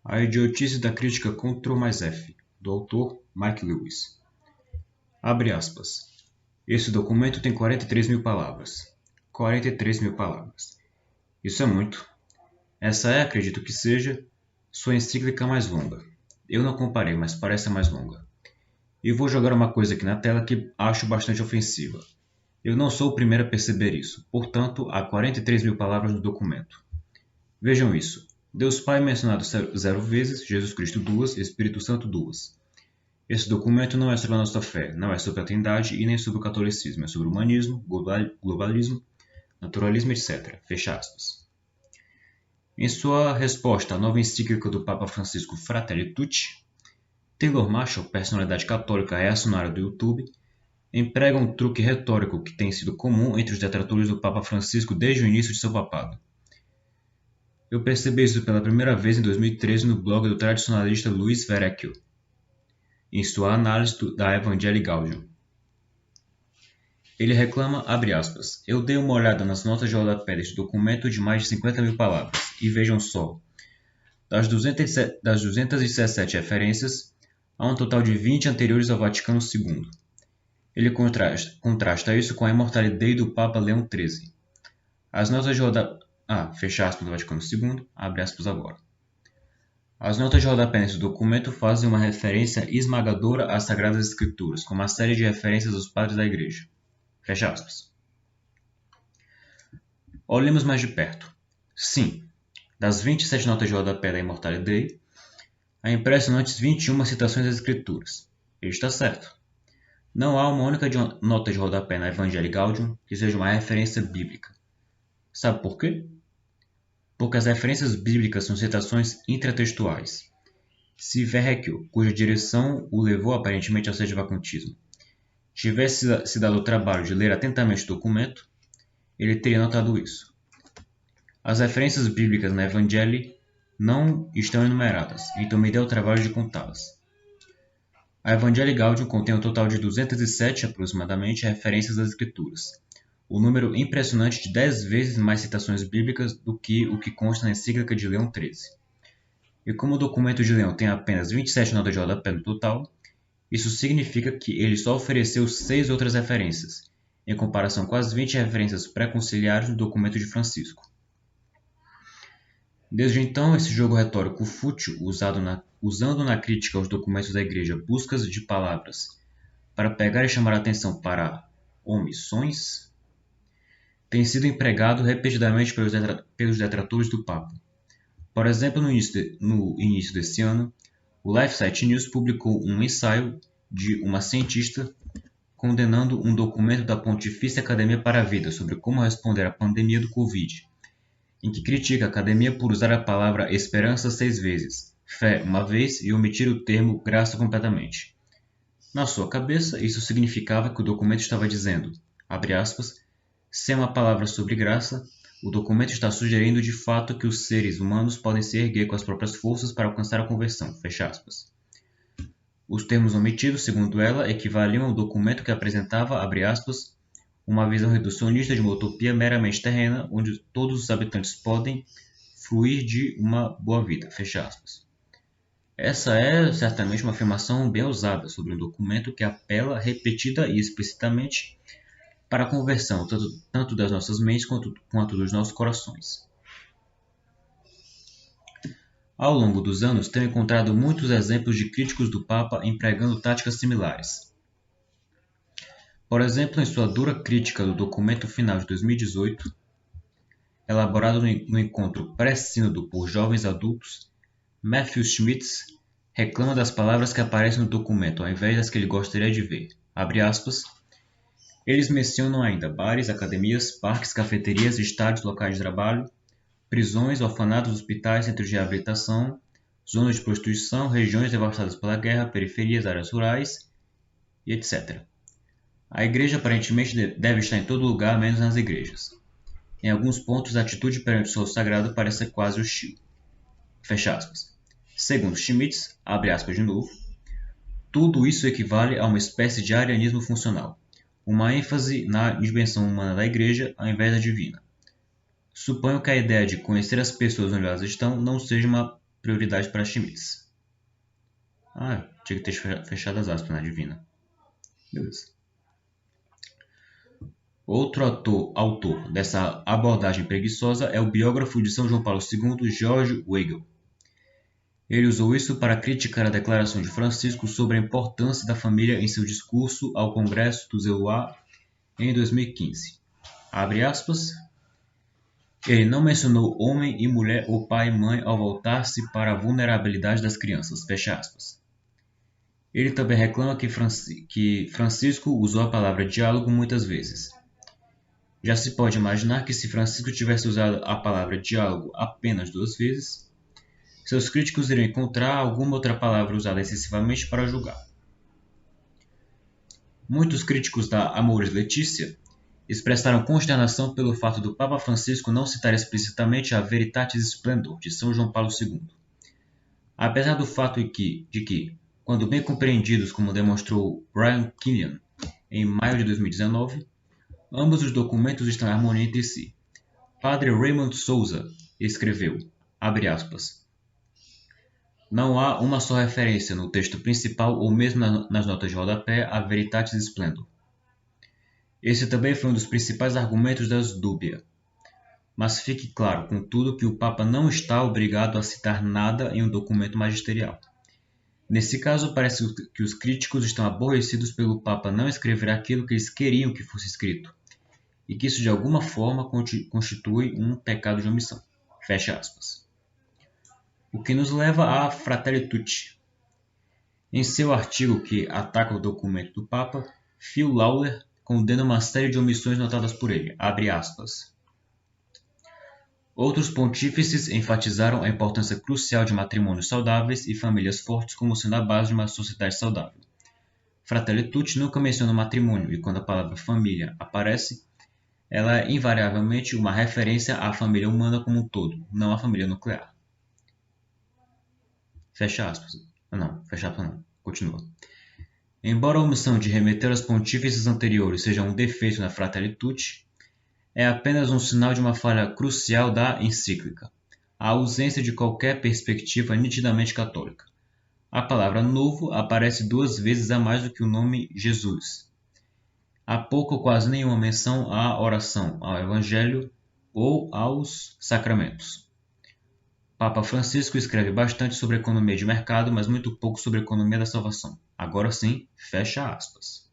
A idiotice da crítica Ctrl mais F, do autor Mike Lewis. Abre aspas. Esse documento tem 43.000 palavras. 43.000 palavras. Isso é muito. Essa é, acredito que seja, sua encíclica mais longa. Eu não comparei, mas parece a mais longa. E vou jogar uma coisa aqui na tela que acho bastante ofensiva. Eu não sou o primeiro a perceber isso, portanto, há 43.000 palavras no documento. Vejam isso. Deus Pai mencionado 0 vezes, Jesus Cristo 2, Espírito Santo 2. Esse documento não é sobre a nossa fé, não é sobre a Trindade e nem sobre o catolicismo, é sobre o humanismo, globalismo, naturalismo, etc. Fecha aspas. Em sua resposta à nova encíclica do Papa Francisco Fratelli Tutti, Taylor Marshall, personalidade católica reacionária do YouTube, emprega um truque retórico que tem sido comum entre os detratores do Papa Francisco desde o início de seu papado. Eu percebi isso pela primeira vez em 2013 no blog do tradicionalista Luiz Verrecchio, em sua análise da Evangelii Gaudium. Ele reclama, abre aspas, eu dei uma olhada nas notas de rodapé deste documento de mais de 50.000 palavras, e vejam só, das 217 referências, há um total de 20 anteriores ao Vaticano II. Ele contrasta isso com a imortalidade do Papa Leão XIII. As notas de rodapé... fecha aspas do Vaticano II, abre aspas agora. As notas de rodapé nesse documento fazem uma referência esmagadora às Sagradas Escrituras, com uma série de referências aos padres da Igreja. Fecha aspas. Olhemos mais de perto. Sim, das 27 notas de rodapé da Immortality, há impressionantes 21 citações das Escrituras. Ele está certo. Não há uma única nota de rodapé na Evangelii Gaudium que seja uma referência bíblica. Sabe por quê? Porque as referências bíblicas são citações intratextuais. Se Verrecchio, cuja direção o levou aparentemente ao sedivacantismo, tivesse se dado o trabalho de ler atentamente o documento, ele teria notado isso. As referências bíblicas na Evangelii não estão enumeradas, então me dê o trabalho de contá-las. A Evangelii Gaudium contém um total de 207, aproximadamente, referências às Escrituras, um número impressionante de 10 vezes mais citações bíblicas do que o que consta na encíclica de Leão XIII. E como o documento de Leão tem apenas 27 notas de rodapé no total, isso significa que ele só ofereceu 6 outras referências, em comparação com as 20 referências pré-conciliares do documento de Francisco. Desde então, esse jogo retórico fútil, usando na crítica aos documentos da Igreja buscas de palavras para pegar e chamar a atenção para omissões, tem sido empregado repetidamente pelos detratores do Papa. Por exemplo, no início desse ano, o LifeSite News publicou um ensaio de uma cientista condenando um documento da Pontifícia Academia para a Vida sobre como responder à pandemia do Covid, em que critica a academia por usar a palavra esperança 6 vezes, fé uma vez e omitir o termo graça completamente. Na sua cabeça, isso significava que o documento estava dizendo, abre aspas, sem uma palavra sobre graça, o documento está sugerindo de fato que os seres humanos podem se erguer com as próprias forças para alcançar a conversão, fecha aspas. Os termos omitidos, segundo ela, equivaliam ao documento que apresentava, abre aspas, uma visão reducionista de uma utopia meramente terrena, onde todos os habitantes podem fruir de uma boa vida, fecha aspas. Essa é certamente uma afirmação bem ousada sobre um documento que apela repetida e explicitamente para a conversão tanto das nossas mentes quanto dos nossos corações. Ao longo dos anos, tenho encontrado muitos exemplos de críticos do Papa empregando táticas similares. Por exemplo, em sua dura crítica do documento final de 2018, elaborado no encontro pré-sínodo por jovens adultos, Matthew Schmitz reclama das palavras que aparecem no documento ao invés das que ele gostaria de ver. Abre aspas. Eles mencionam ainda bares, academias, parques, cafeterias, estádios, locais de trabalho, prisões, orfanatos, hospitais, centros de reabilitação, zonas de prostituição, regiões devastadas pela guerra, periferias, áreas rurais e etc. A igreja aparentemente deve estar em todo lugar, menos nas igrejas. Em alguns pontos, a atitude perante o solo sagrado parece ser quase hostil. Fecha aspas. Segundo Schmitz, abre aspas de novo, tudo isso equivale a uma espécie de arianismo funcional, uma ênfase na dimensão humana da igreja ao invés da divina. Suponho que a ideia de conhecer as pessoas onde elas estão não seja uma prioridade para Schmitz. Tinha que ter fechado as aspas na Divina. Beleza. Outro autor dessa abordagem preguiçosa é o biógrafo de São João Paulo II, George Weigel. Ele usou isso para criticar a declaração de Francisco sobre a importância da família em seu discurso ao Congresso dos EUA em 2015. Abre aspas. Ele não mencionou homem e mulher ou pai e mãe ao voltar-se para a vulnerabilidade das crianças. Fecha aspas. Ele também reclama que Francisco usou a palavra diálogo muitas vezes. Já se pode imaginar que se Francisco tivesse usado a palavra diálogo apenas 2 vezes, seus críticos iriam encontrar alguma outra palavra usada excessivamente para julgar. Muitos críticos da Amoris Laetitia expressaram consternação pelo fato do Papa Francisco não citar explicitamente a Veritatis Splendor de São João Paulo II. Apesar do fato de que, quando bem compreendidos, como demonstrou Brian Killian em maio de 2019, ambos os documentos estão em harmonia entre si. Padre Raymond Souza escreveu, abre aspas, não há uma só referência no texto principal ou mesmo nas notas de rodapé a Veritatis Splendor. Esse também foi um dos principais argumentos das dúbia. Mas fique claro, contudo, que o Papa não está obrigado a citar nada em um documento magisterial. Nesse caso, parece que os críticos estão aborrecidos pelo Papa não escrever aquilo que eles queriam que fosse escrito, e que isso de alguma forma constitui um pecado de omissão. Fecha aspas. O que nos leva a Fratelli Tutti. Em seu artigo que ataca o documento do Papa, Phil Lawler condena uma série de omissões notadas por ele. Abre aspas. Outros pontífices enfatizaram a importância crucial de matrimônios saudáveis e famílias fortes como sendo a base de uma sociedade saudável. Fratelli Tutti nunca menciona o matrimônio, e quando a palavra família aparece, ela é invariavelmente uma referência à família humana como um todo, não à família nuclear. Fecha aspas. Fecha aspas não. Continua. Embora a omissão de remeter aos pontífices anteriores seja um defeito na Fratelli Tutti, é apenas um sinal de uma falha crucial da encíclica, a ausência de qualquer perspectiva nitidamente católica. A palavra novo aparece 2 vezes a mais do que o nome Jesus. Há pouco ou quase nenhuma menção à oração, ao Evangelho ou aos sacramentos. Papa Francisco escreve bastante sobre economia de mercado, mas muito pouco sobre economia da salvação. Agora sim, fecha aspas.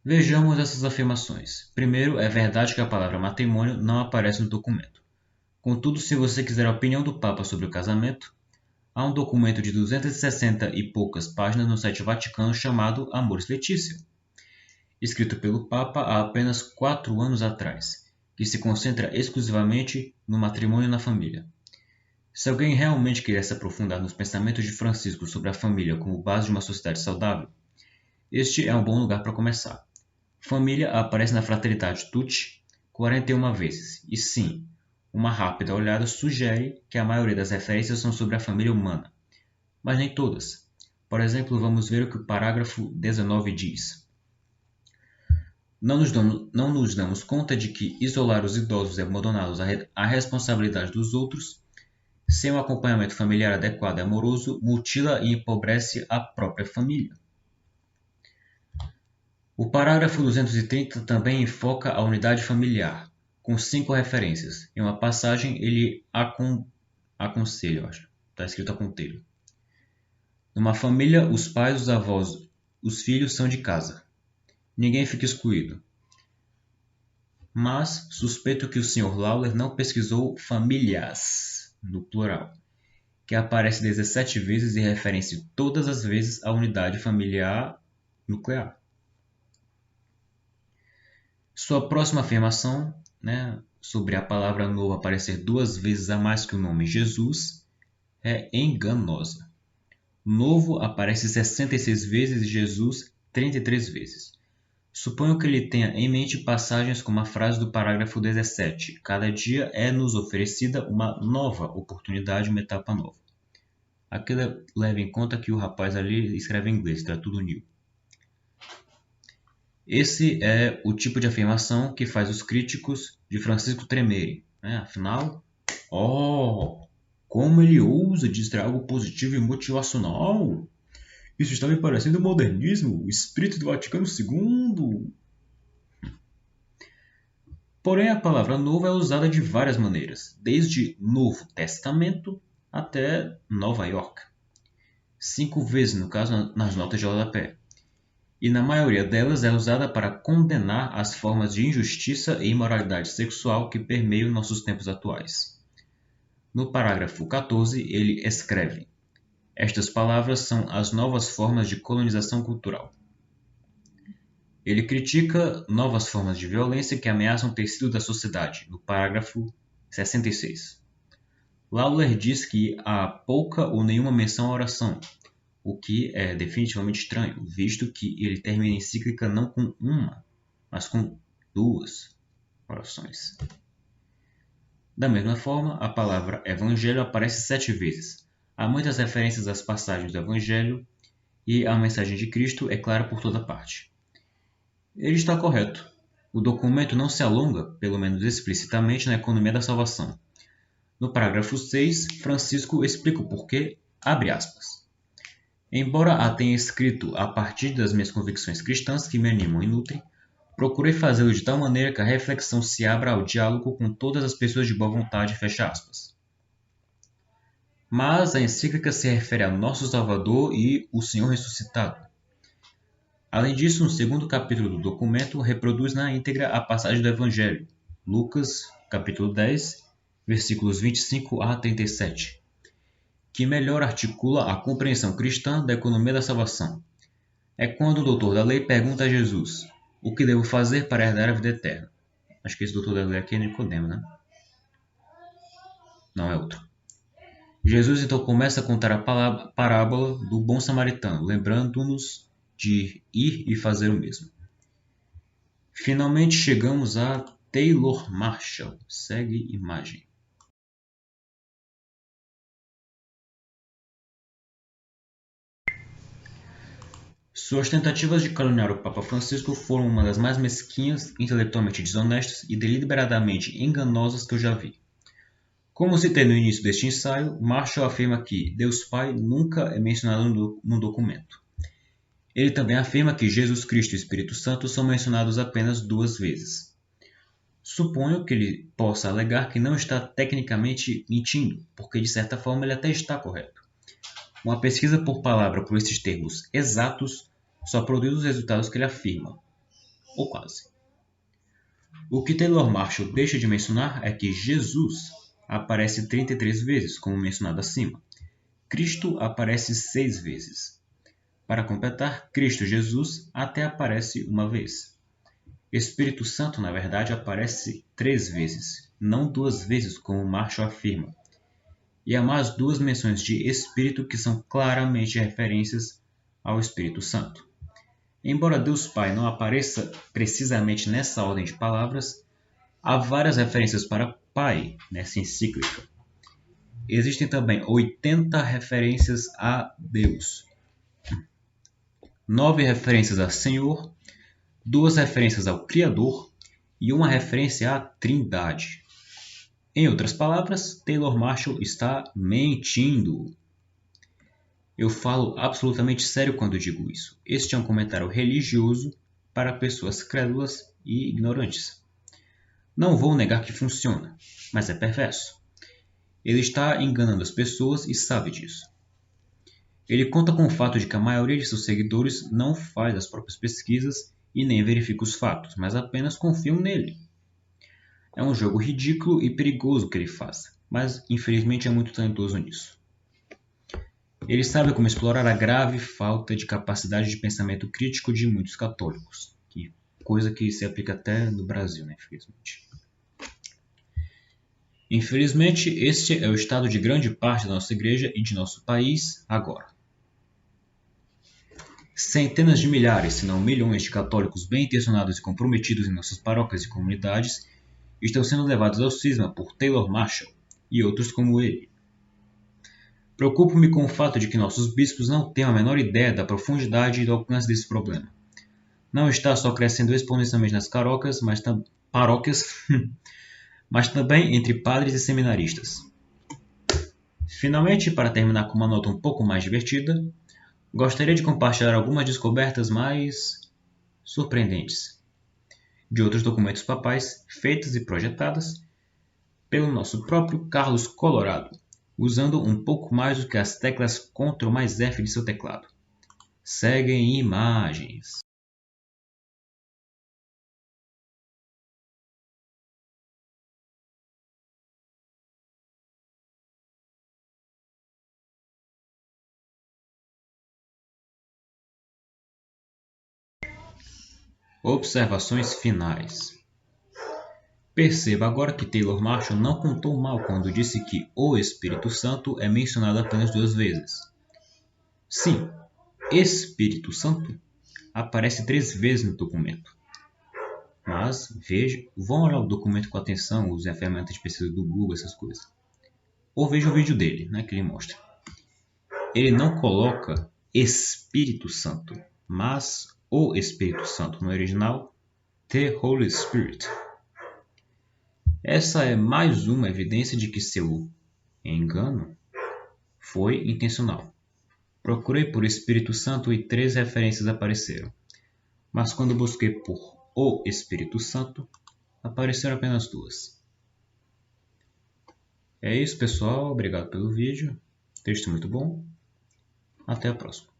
Vejamos essas afirmações. Primeiro, é verdade que a palavra matrimônio não aparece no documento. Contudo, se você quiser a opinião do Papa sobre o casamento, há um documento de 260 e poucas páginas no site Vaticano chamado Amoris Laetitia, escrito pelo Papa há apenas 4 anos atrás, que se concentra exclusivamente no matrimônio e na família. Se alguém realmente quiser se aprofundar nos pensamentos de Francisco sobre a família como base de uma sociedade saudável, este é um bom lugar para começar. Família aparece na Fratelli Tutti 41 vezes, e sim, uma rápida olhada sugere que a maioria das referências são sobre a família humana, mas nem todas. Por exemplo, vamos ver o que o parágrafo 19 diz. Não nos damos conta de que isolar os idosos e abandoná-los à responsabilidade dos outros, sem um acompanhamento familiar adequado e amoroso, mutila e empobrece a própria família. O parágrafo 230 também enfoca a unidade familiar, com 5 referências. Em uma passagem, ele aconselha, está escrito aconselho. Numa família, os pais, os avós, os filhos são de casa. Ninguém fica excluído. Mas suspeito que o Sr. Lawler não pesquisou famílias, no plural, que aparece 17 vezes e referencia todas as vezes a unidade familiar nuclear. Sua próxima afirmação, sobre a palavra novo aparecer 2 vezes a mais que o nome Jesus, é enganosa. Novo aparece 66 vezes e Jesus 33 vezes. Suponho que ele tenha em mente passagens como a frase do parágrafo 17. Cada dia é nos oferecida uma nova oportunidade, uma etapa nova. Aqui leva em conta que o rapaz ali escreve em inglês, está tudo new. Esse é o tipo de afirmação que faz os críticos de Francisco tremerem. Afinal, Como ele ousa dizer algo positivo e motivacional? Isso está me parecendo modernismo, o espírito do Vaticano II. Porém, a palavra novo é usada de várias maneiras, desde Novo Testamento até Nova York. 5 vezes, no caso, nas notas de rodapé. E na maioria delas é usada para condenar as formas de injustiça e imoralidade sexual que permeiam nossos tempos atuais. No parágrafo 14, ele escreve: estas palavras são as novas formas de colonização cultural. Ele critica novas formas de violência que ameaçam o tecido da sociedade, no parágrafo 66. Lawler diz que há pouca ou nenhuma menção à oração, o que é definitivamente estranho, visto que ele termina a encíclica não com uma, mas com 2 orações. Da mesma forma, a palavra evangelho aparece 7 vezes. Há muitas referências às passagens do evangelho e a mensagem de Cristo é clara por toda parte. Ele está correto. O documento não se alonga, pelo menos explicitamente, na economia da salvação. No parágrafo 6, Francisco explica o porquê, abre aspas. Embora a tenha escrito a partir das minhas convicções cristãs que me animam e nutrem, procurei fazê-lo de tal maneira que a reflexão se abra ao diálogo com todas as pessoas de boa vontade, fecha aspas. Mas a encíclica se refere a nosso Salvador e o Senhor ressuscitado. Além disso, no segundo capítulo do documento, reproduz na íntegra a passagem do Evangelho, Lucas, capítulo 10, versículos 25 a 37, que melhor articula a compreensão cristã da economia da salvação. É quando o doutor da lei pergunta a Jesus: o que devo fazer para herdar a vida eterna? Acho que esse doutor da lei aqui é Nicodemo, né? Não, é outro. Jesus então começa a contar a parábola do bom samaritano, lembrando-nos de ir e fazer o mesmo. Finalmente chegamos a Taylor Marshall. Segue imagem. Suas tentativas de caluniar o Papa Francisco foram uma das mais mesquinhas, intelectualmente desonestas e deliberadamente enganosas que eu já vi. Como citei no início deste ensaio, Marshall afirma que Deus Pai nunca é mencionado no documento. Ele também afirma que Jesus Cristo e o Espírito Santo são mencionados apenas 2 vezes. Suponho que ele possa alegar que não está tecnicamente mentindo, porque de certa forma ele até está correto. Uma pesquisa por palavra por esses termos exatos só produz os resultados que ele afirma, ou quase. O que Taylor Marshall deixa de mencionar é que Jesus aparece 33 vezes, como mencionado acima. Cristo aparece 6 vezes. Para completar, Cristo Jesus até aparece 1 vez. Espírito Santo, na verdade, aparece 3 vezes, não 2 vezes, como Marshall afirma. E há mais 2 menções de Espírito que são claramente referências ao Espírito Santo. Embora Deus Pai não apareça precisamente nessa ordem de palavras, há várias referências para Pai nessa encíclica. Existem também 80 referências a Deus, 9 referências a Senhor, 2 referências ao Criador e 1 referência à Trindade. Em outras palavras, Taylor Marshall está mentindo. Eu falo absolutamente sério quando digo isso. Este é um comentário religioso para pessoas crédulas e ignorantes. Não vou negar que funciona, mas é perverso. Ele está enganando as pessoas e sabe disso. Ele conta com o fato de que a maioria de seus seguidores não faz as próprias pesquisas e nem verifica os fatos, mas apenas confiam nele. É um jogo ridículo e perigoso que ele faz, mas infelizmente é muito talentoso nisso. Ele sabe como explorar a grave falta de capacidade de pensamento crítico de muitos católicos, coisa que se aplica até no Brasil, né, infelizmente. Infelizmente, este é o estado de grande parte da nossa igreja e de nosso país agora. Centenas de milhares, se não milhões de católicos bem intencionados e comprometidos em nossas paróquias e comunidades estão sendo levados ao cisma por Taylor Marshall e outros como ele. Preocupo-me com o fato de que nossos bispos não têm a menor ideia da profundidade e do alcance desse problema. Não está só crescendo exponencialmente nas paróquias, mas também entre padres e seminaristas. Finalmente, para terminar com uma nota um pouco mais divertida, gostaria de compartilhar algumas descobertas mais surpreendentes de outros documentos papais feitas e projetadas pelo nosso próprio Carlos Colorado, usando um pouco mais do que as teclas Ctrl mais F de seu teclado. Seguem imagens. Observações finais. Perceba agora que Taylor Marshall não contou mal quando disse que o Espírito Santo é mencionado apenas 2 vezes. Sim, Espírito Santo aparece 3 vezes no documento. Mas vão olhar o documento com atenção, usem a ferramenta de pesquisa do Google, essas coisas. Ou veja o vídeo dele, que ele mostra. Ele não coloca Espírito Santo, mas o Espírito Santo no original, The Holy Spirit. Essa é mais uma evidência de que seu engano foi intencional. Procurei por Espírito Santo e 3 referências apareceram, mas quando busquei por o Espírito Santo, apareceram apenas 2. É isso, pessoal. Obrigado pelo vídeo. Texto muito bom. Até a próxima.